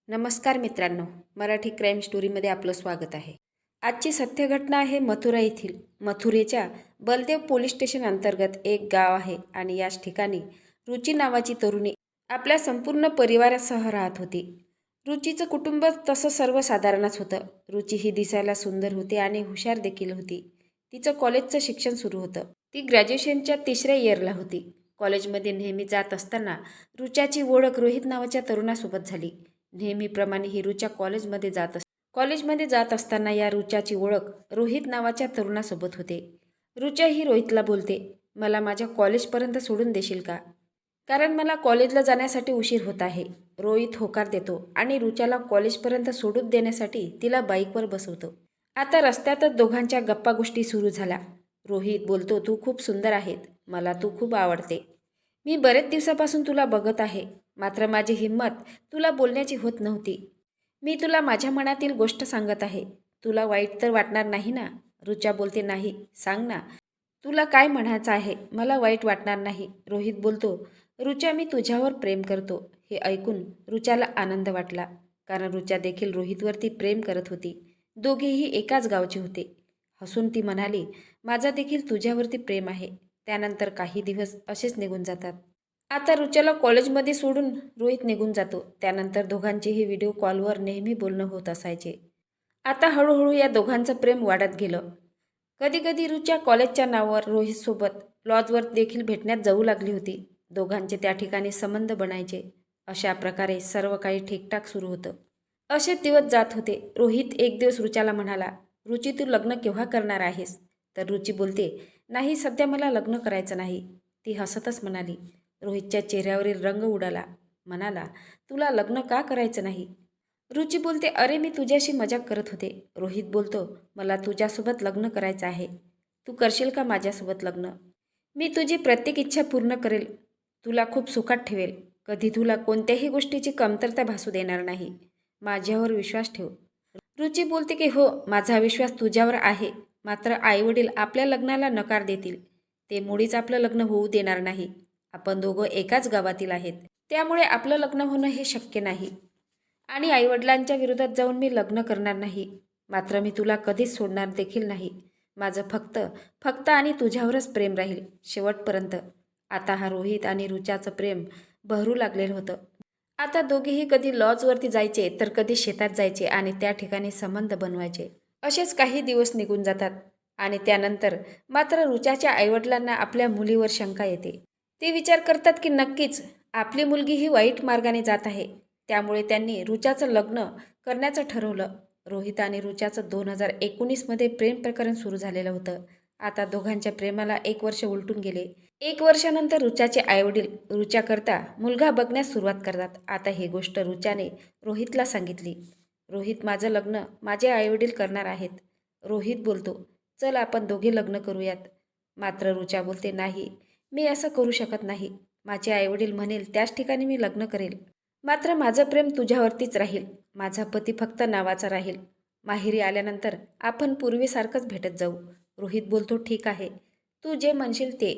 नमस्कार मित्रांनो, मराठी क्राईम स्टोरीमध्ये आपलं स्वागत आहे. आजची सत्य घटना आहे मथुरा येथील. मथुरेच्या बलदेव पोलीस स्टेशन अंतर्गत एक गाव आहे आणि याच ठिकाणी रुची नावाची तरुणी आपल्या संपूर्ण परिवारासह राहत होती. रुचीचं कुटुंब तसं सर्वसाधारणच होतं. रुची ही दिसायला सुंदर होती आणि हुशार देखील होती. तिचं कॉलेजचं शिक्षण सुरू होतं. ती ग्रॅज्युएशनच्या 3ऱ्या इयरला होती. कॉलेजमध्ये नेहमी जात असताना रुचाची ओळख रोहित नावाच्या तरुणासोबत झाली. नेहमीप्रमाणे ही रुचा कॉलेजमध्ये जात असताना या रुचाची ओळख रोहित नावाच्या तरुणासोबत होते. रुचा ही रोहितला बोलते, मला माझ्या कॉलेजपर्यंत सोडून देशील का? कारण मला कॉलेजला जाण्यासाठी उशीर होत आहे. रोहित होकार देतो आणि रुचाला कॉलेजपर्यंत सोडून देण्यासाठी तिला बाईकवर बसवतो. आता रस्त्यातच दोघांच्या गप्पा गोष्टी सुरू झाल्या. रोहित बोलतो, तू खूप सुंदर आहेत, मला तू खूप आवडते. मी बरेच दिवसापासून तुला बघत आहे, मात्र माझी हिंमत तुला बोलण्याची होत नव्हती. मी तुला माझ्या मनातील गोष्ट सांगत आहे. तुला वाईट तर वाटणार नाही ना? रुचा बोलते, नाही, सांग ना, तुला काय म्हणायचं आहे, मला वाईट वाटणार नाही. रोहित बोलतो, रुचा, मी तुझ्यावर प्रेम करतो. हे ऐकून रुचाला आनंद वाटला, कारण रुचा देखील रोहितवरती प्रेम करत होती. दोघेही एकाच गावचे होते. हसून ती म्हणाली, माझा देखील तुझ्यावरती प्रेम आहे. त्यानंतर काही दिवस असेच निघून जातात. आता रुचाला कॉलेजमध्ये सोडून रोहित निघून जातो. त्यानंतर दोघांचेही व्हिडिओ कॉलवर नेहमी बोलणं होत असायचे. आता हळूहळू या दोघांचं प्रेम वाढत गेलं. कधीकधी रुचा कॉलेजच्या नावावर रोहितसोबत लॉजवर देखील भेटण्यात जाऊ लागली होती. दोघांचे त्या ठिकाणी संबंध बनायचे. अशा प्रकारे सर्व काही ठीकठाक सुरू होतं. असे दिवस जात होते. रोहित एक दिवस रुचाला म्हणाला, रुची, तू लग्न केव्हा करणार आहेस? तर रुची बोलते, नाही, सध्या मला लग्न करायचं नाही. ती हसतच म्हणाली. रोहितच्या चेहऱ्यावरील रंग उडाला. म्हणाला, तुला लग्न का करायचं नाही? रुची बोलते, अरे मी तुझ्याशी मजाक करत होते. रोहित बोलतो, मला तुझ्यासोबत लग्न करायचं आहे. तू करशील का माझ्यासोबत लग्न? मी तुझी प्रत्येक इच्छा पूर्ण करेल. तुला खूप सुखात ठेवेल. कधी तुला कोणत्याही गोष्टीची कमतरता भासू देणार नाही. माझ्यावर विश्वास ठेव. रुची बोलते की हो, माझा विश्वास तुझ्यावर आहे. मात्र आईवडील आपल्या लग्नाला नकार देतील. ते मुळीच आपलं लग्न होऊ देणार नाही. आपण दोघं एकाच गावातील आहेत, त्यामुळे आपलं लग्न होणं हे शक्य नाही. आणि आईवडिलांच्या विरोधात जाऊन मी लग्न करणार नाही. मात्र मी तुला कधीच सोडणार देखील नाही. माझं फक्त फक्त आणि तुझ्यावरच प्रेम राहील शेवटपर्यंत. आता हा रोहित आणि रुचाचं प्रेम बहरू लागलेलं होतं. आता दोघेही कधी लॉजवरती जायचे तर कधी शेतात जायचे आणि त्या ठिकाणी संबंध बनवायचे. असेच काही दिवस निघून जातात आणि त्यानंतर मात्र रुचाच्या आईवडिलांना आपल्या मुलीवर शंका येते. ते विचार करतात की नक्कीच आपली मुलगी ही वाईट मार्गाने जात आहे. त्यामुळे त्यांनी रुचाचं लग्न करण्याचं ठरवलं. रोहित आणि रुचाचं 2019मध्ये प्रेम प्रकरण सुरू झालेलं होतं. आता दोघांच्या प्रेमाला 1 वर्ष उलटून गेले. 1 वर्षानंतर रुचाचे आईवडील रुचाकरता मुलगा बघण्यास सुरुवात करतात. आता ही गोष्ट रुचाने रोहितला सांगितली. रोहित, माझं लग्न माझे आईवडील करणार आहेत. रोहित बोलतो, चल आपण दोघे लग्न करूयात. मात्र रुचा बोलते, नाही, मी असं करू शकत नाही. माझे आईवडील म्हणेल त्याच ठिकाणी मी लग्न करेल. मात्र माझं प्रेम तुझ्यावरतीच राहील. माझा पती फक्त नावाचा राहील. माहेरी आल्यानंतर आपण पूर्वीसारखंच भेटत जाऊ. रोहित बोलतो, ठीक आहे, तू जे म्हणशील ते.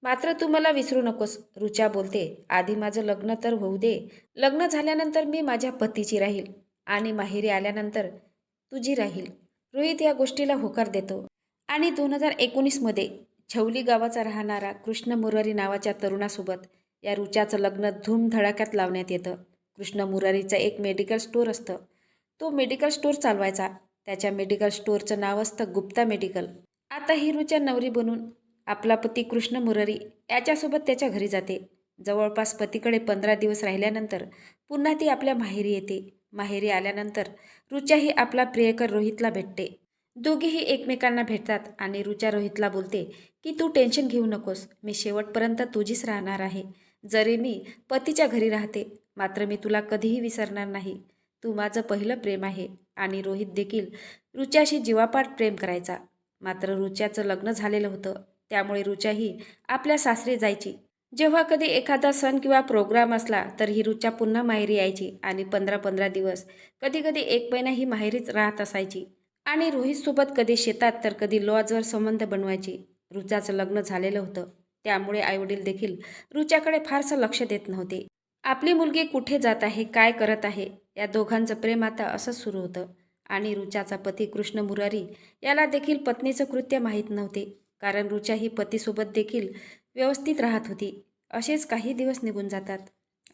मात्र तू मला विसरू नकोस. रुचा बोलते, आधी माझं लग्न तर होऊ दे. लग्न झाल्यानंतर मी माझ्या पतीची राहील आणि माहेरी आल्यानंतर तुझी राहील. रोहित या गोष्टीला होकार देतो आणि 2019मध्ये छवली गावाचा राहणारा कृष्ण मुरारी नावाच्या तरुणासोबत या रुचाचं लग्न धूमधडाक्यात लावण्यात येतं. कृष्ण मुरारीचं एक मेडिकल स्टोअर असतं. तो मेडिकल स्टोअर चालवायचा. त्याच्या मेडिकल स्टोअरचं नाव असतं गुप्ता मेडिकल. आता ही रुचा नवरी बनून आपला पती कृष्ण मुरारी याच्यासोबत त्याच्या घरी जाते. जवळपास पतीकडे 15 दिवस राहिल्यानंतर पुन्हा ती आपल्या माहेरी येते. माहेरी आल्यानंतर रुचाही आपला प्रियकर रोहितला भेटते. दोघेही एकमेकांना भेटतात आणि रुचा रोहितला बोलते की तू टेन्शन घेऊ नकोस, मी शेवटपर्यंत तुझीच राहणार आहे. जरी मी पतीच्या घरी राहते, मात्र मी तुला कधीही विसरणार नाही. तू माझं पहिलं प्रेम आहे. आणि रोहित देखील रुचाशी जीवापाड प्रेम करायचा. मात्र रुचाचं लग्न झालेलं होतं, त्यामुळे रुचाही आपल्या सासरी जायची. जेव्हा कधी एखादा सण किंवा प्रोग्राम असला तर ही रुचा पुन्हा माहेरी यायची आणि 15-15 दिवस, कधीकधी 1 महिना ही माहेरीच राहत असायची. आणि रोहितसोबत कधी शेतात तर कधी लॉजवर संबंध बनवायची. रुचाचं लग्न झालेलं होतं, त्यामुळे आईवडील देखील रुचाकडे फारसं लक्ष देत नव्हते. आपली मुलगी कुठे जात आहे, काय करत आहे या दोघांचं प्रेम आता असंच सुरू होतं. आणि रुचाचा पती कृष्ण मुरारी याला देखील पत्नीचं कृत्य माहीत नव्हते, कारण रुचा ही पतीसोबत देखील व्यवस्थित राहत होती. असेच काही दिवस निघून जातात.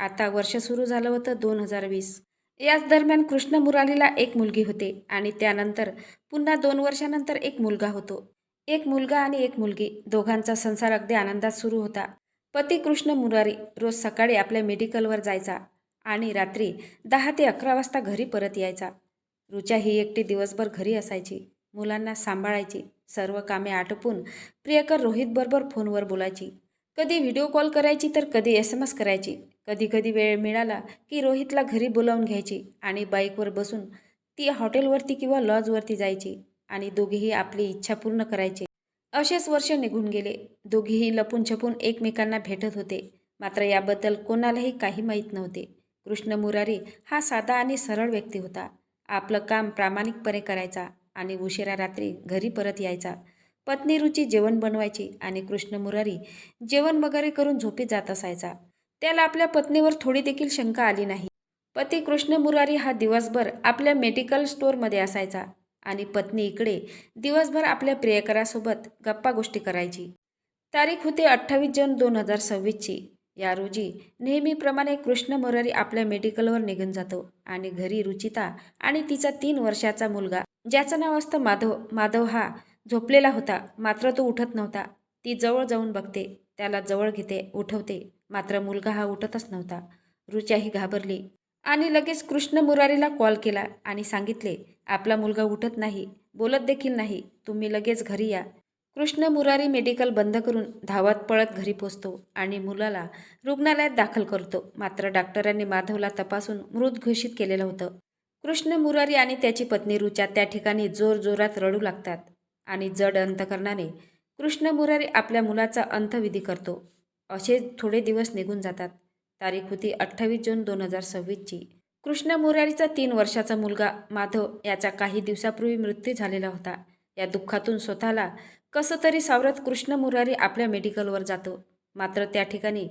आता वर्ष सुरू झालं होतं 2020. याच दरम्यान कृष्ण मुरारीला एक मुलगी होते आणि त्यानंतर पुन्हा 2 वर्षानंतर एक मुलगा होतो. एक मुलगा आणि एक मुलगी, दोघांचा संसार अगदी आनंदात सुरू होता. पती कृष्ण मुरारी रोज सकाळी आपल्या मेडिकलवर जायचा आणि रात्री 10 ते 11 वाजता घरी परत यायचा. रुचा ही एकटी दिवसभर घरी असायची, मुलांना सांभाळायची, सर्व कामे आटोपून प्रियकर रोहितबरोबर फोनवर बोलायची. कधी व्हिडिओ कॉल करायची तर कधी SMS करायची. कधी कधी वेळ मिळाला की रोहितला घरी बोलावून घ्यायची आणि बाईकवर बसून ती हॉटेलवरती किंवा लॉजवरती जायची आणि दोघेही आपली इच्छा पूर्ण करायचे. असेच वर्ष निघून गेले. दोघेही लपून छपून एकमेकांना भेटत होते, मात्र याबद्दल कोणालाही काही माहीत नव्हते. कृष्ण मुरारी हा साधा आणि सरळ व्यक्ती होता. आपलं काम प्रामाणिकपणे करायचा आणि उशिरा रात्री घरी परत यायचा. पत्नी रुची जेवण बनवायची आणि कृष्ण मुरारी जेवण वगैरे करून झोपी जात असायचा. त्याला आपल्या पत्नीवर थोडी देखील शंका आली नाही. पती कृष्ण मुरारी हा दिवसभर आपल्या मेडिकल स्टोअरमध्ये असायचा आणि पत्नी इकडे दिवसभर आपल्या प्रियकरासोबत गप्पा गोष्टी करायची. तारीख होती 28 जून 2026ची. या रोजी नेहमीप्रमाणे कृष्ण मुरारी आपल्या मेडिकलवर निघून जातो आणि घरी रुचिता आणि तिचा 3 वर्षाचा मुलगा, ज्याचं नाव असतं माधव. माधव हा झोपलेला होता, मात्र तो उठत नव्हता. ती जवळ जाऊन बघते, त्याला जवळ घेते, उठवते, मात्र मुलगा हा उठतच नव्हता. रुचाही घाबरली आणि लगेच कृष्ण मुरारीला कॉल केला आणि सांगितले, आपला मुलगा उठत नाही, बोलत देखील नाही, तुम्ही लगेच घरी या. कृष्ण मुरारी मेडिकल बंद करून धावत पळत घरी पोचतो आणि मुलाला रुग्णालयात दाखल करतो. मात्र डॉक्टरांनी माधवला तपासून मृत घोषित केलेलं होतं. कृष्ण मुरारी आणि त्याची पत्नी रुचा त्या ठिकाणी जोरजोरात रडू लागतात आणि जड अंतकरणाने कृष्ण मुरारी आपल्या मुलाचा अंत्यविधी करतो. असे थोडे दिवस निघून जातात. तारीख होती 28 जून 2026ची. कृष्ण मुरारीचा 3 वर्षाचा मुलगा माधव याचा काही दिवसापूर्वी मृत्यू झालेला होता. या दुःखातून स्वतःला कसं तरी सावरत कृष्ण मुरारी आपल्या मेडिकलवर जातो. मात्र त्या ठिकाणी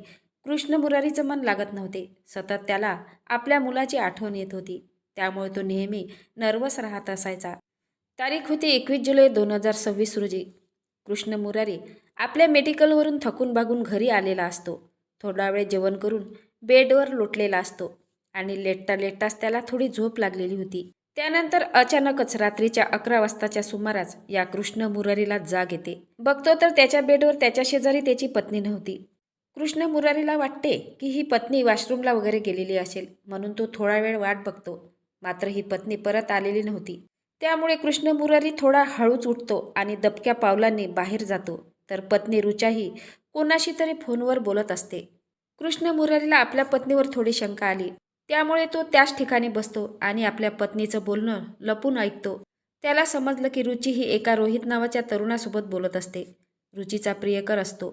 कृष्ण मुरारीचं मन लागत नव्हते. सतत त्याला आपल्या मुलाची आठवण येत होती, त्यामुळे तो नेहमी नर्वस राहत असायचा. तारीख होती 21 जुलै 2026 रोजी. कृष्ण मुरारी आपल्या मेडिकलवरून थकून भागून घरी आलेला असतो. थोडा वेळ जेवण करून बेडवर लोटलेला असतो आणि लेटता लेटताच त्याला थोडी झोप लागलेली होती. त्यानंतर अचानकच रात्रीच्या 11 वाजताच्या सुमारास या कृष्ण मुरारीला जाग येते. बघतो तर त्याच्या बेडवर त्याच्या शेजारी त्याची पत्नी नव्हती. कृष्ण मुरारीला वाटते की ही पत्नी वॉशरूमला वगैरे गेलेली असेल, म्हणून तो थोडा वेळ वाट बघतो. मात्र ही पत्नी परत आलेली नव्हती. त्यामुळे कृष्ण मुरारी थोडा हळूच उठतो आणि दबक्या पावलांनी बाहेर जातो. तर पत्नी रुचाही कोणाशी तरी फोनवर बोलत असते. कृष्ण मुरारीला आपल्या पत्नीवर थोडी शंका आली, त्यामुळे तो त्याच ठिकाणी बसतो आणि आपल्या पत्नीचं बोलणं लपून ऐकतो. त्याला समजलं की रुची ही एका रोहित नावाच्या तरुणासोबत बोलत असते. रुचीचा प्रियकर असतो.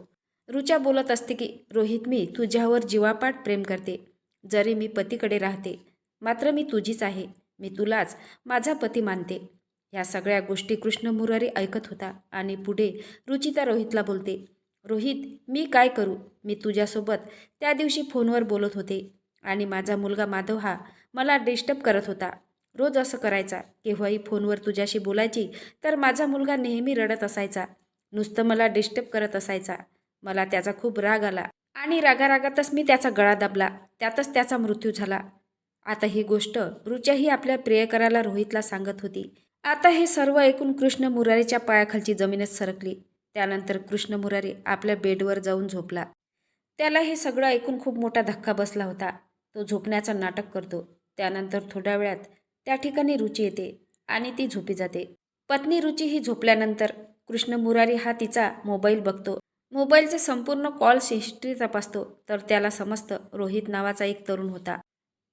रुचा बोलत असते की रोहित, मी तुझ्यावर जीवापाड प्रेम करते. जरी मी पतीकडे राहते, मात्र मी तुझीच आहे. मी तुलाच माझा पती मानते. ह्या सगळ्या गोष्टी कृष्ण मुरारी ऐकत होता आणि पुढे रुचिता रोहितला बोलते, रोहित, मी काय करू? मी तुझ्यासोबत त्या दिवशी फोनवर बोलत होते आणि माझा मुलगा माधव हा मला डिस्टर्ब करत होता. रोज असं करायचा. केव्हाही फोनवर तुझ्याशी बोलायची तर माझा मुलगा नेहमी रडत असायचा. नुसतं मला डिस्टर्ब करत असायचा. मला त्याचा खूप राग आला आणि रागारागातच मी त्याचा गळा दाबला. त्यातच त्याचा मृत्यू झाला. आता ही गोष्ट रुचाही आपल्या प्रियकराला रोहितला सांगत होती. आता हे सर्व ऐकून कृष्ण मुरारीच्या पायाखालची जमीनच सरकली. त्यानंतर कृष्ण मुरारी आपल्या बेडवर जाऊन झोपला. त्याला हे सगळं ऐकून खूप मोठा धक्का बसला होता. तो झोपण्याचं नाटक करतो. त्यानंतर थोड्या वेळात त्या ठिकाणी रुची येते आणि ती झोपी जाते. पत्नी रुची ही झोपल्यानंतर कृष्ण मुरारी हा तिचा मोबाईल बघतो. मोबाईलचे संपूर्ण कॉल्स हिस्ट्री तपासतो तर त्याला समजतं रोहित नावाचा एक तरुण होता.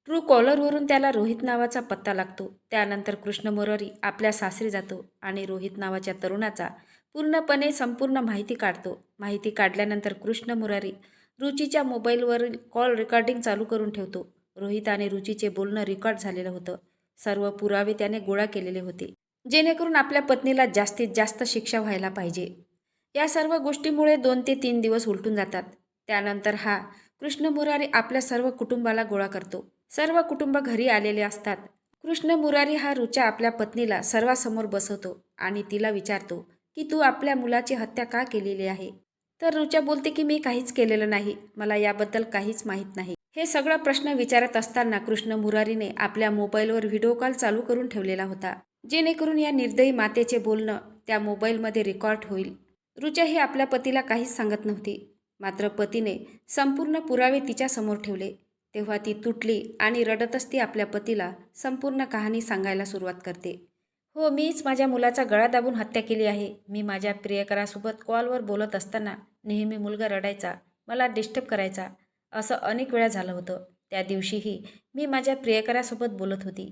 ट्रू कॉलरवरून त्याला रोहित नावाचा पत्ता लागतो. त्यानंतर कृष्ण मुरारी आपल्या सासरी जातो आणि रोहित नावाच्या तरुणाचा पूर्णपणे संपूर्ण माहिती काढतो. माहिती काढल्यानंतर कृष्ण मुरारी रुचीच्या मोबाईलवरील कॉल रेकॉर्डिंग चालू करून ठेवतो. रोहित आणि रुचीचे बोलणं रेकॉर्ड झालेलं होतं. सर्व पुरावे त्याने गोळा केलेले होते, जेणेकरून आपल्या पत्नीला जास्तीत जास्त शिक्षा व्हायला पाहिजे. या सर्व गोष्टीमुळे 2 ते 3 दिवस उलटून जातात. त्यानंतर हा कृष्ण मुरारी आपल्या सर्व कुटुंबाला गोळा करतो. सर्व कुटुंब घरी आलेले असतात. कृष्ण मुरारी हा रुचा आपल्या पत्नीला सर्वांसमोर बसवतो आणि तिला विचारतो की तू आपल्या मुलाची हत्या का केलेली आहे. तर रुचा बोलते की मी काहीच केलेलं नाही, मला याबद्दल काहीच माहीत नाही. हे सगळं प्रश्न विचारत असताना कृष्ण मुरारीने आपल्या मोबाईलवर व्हिडिओ कॉल चालू करून ठेवलेला होता, जेणेकरून या निर्दयी मातेचे बोलणं त्या मोबाईलमध्ये रेकॉर्ड होईल. रुचा ही आपल्या पतीला काहीच सांगत नव्हती, मात्र पतीने संपूर्ण पुरावे तिच्या समोर ठेवले. तेव्हा ती तुटली आणि रडतच ती आपल्या पतीला संपूर्ण कहाणी सांगायला सुरुवात करते. हो, मीच माझ्या मुलाचा गळा दाबून हत्या केली आहे. मी माझ्या प्रियकरासोबत कॉलवर बोलत असताना नेहमी मुलगा रडायचा, मला डिस्टर्ब करायचा. असं अनेक वेळा झालं होतं. त्या दिवशीही मी माझ्या प्रियकरासोबत बोलत होती.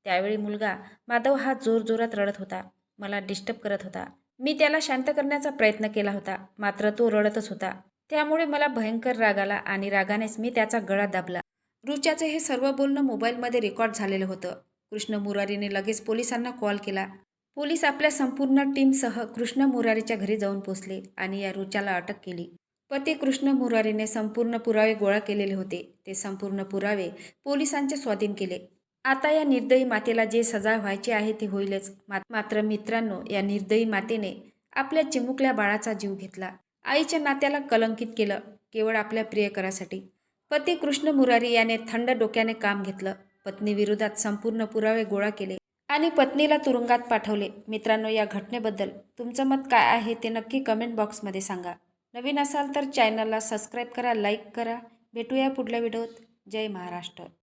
त्यावेळी मुलगा माधव हा जोरजोरात रडत होता, मला डिस्टर्ब करत होता. मी त्याला शांत करण्याचा प्रयत्न केला होता, मात्र तो रडतच होता. त्यामुळे मला भयंकर राग आला आणि रागानेच मी त्याचा गळा दाबला. रुचाचे हे सर्व बोलणं मोबाईलमध्ये रेकॉर्ड झालेलं होतं. कृष्ण मुरारीने लगेच पोलिसांना कॉल केला. पोलीस आपल्या संपूर्ण टीमसह कृष्ण मुरारीच्या घरी जाऊन पोचले आणि या रुचाला अटक केली. पती कृष्ण मुरारीने संपूर्ण पुरावे गोळा केलेले होते. ते संपूर्ण पुरावे पोलिसांच्या स्वाधीन केले. आता या निर्दयी मातेला जे सजा व्हायची आहे ते होईलच. मात्र मित्रांनो, या निर्दयी मातेने आपल्या चिमुकल्या बाळाचा जीव घेतला. आईच्या नात्याला कलंकित केलं, केवळ आपल्या प्रियकरासाठी. पती कृष्ण मुरारी याने थंड डोक्याने काम घेतलं. पत्नीविरोधात संपूर्ण पुरावे गोळा केले आणि पत्नीला तुरुंगात पाठवले. मित्रांनो, या घटनेबद्दल तुमचं मत काय आहे ते नक्की कमेंट बॉक्समध्ये सांगा. नवीन असाल तर चॅनलला सबस्क्राईब करा, लाईक करा. भेटूया पुढल्या व्हिडिओत. जय महाराष्ट्र.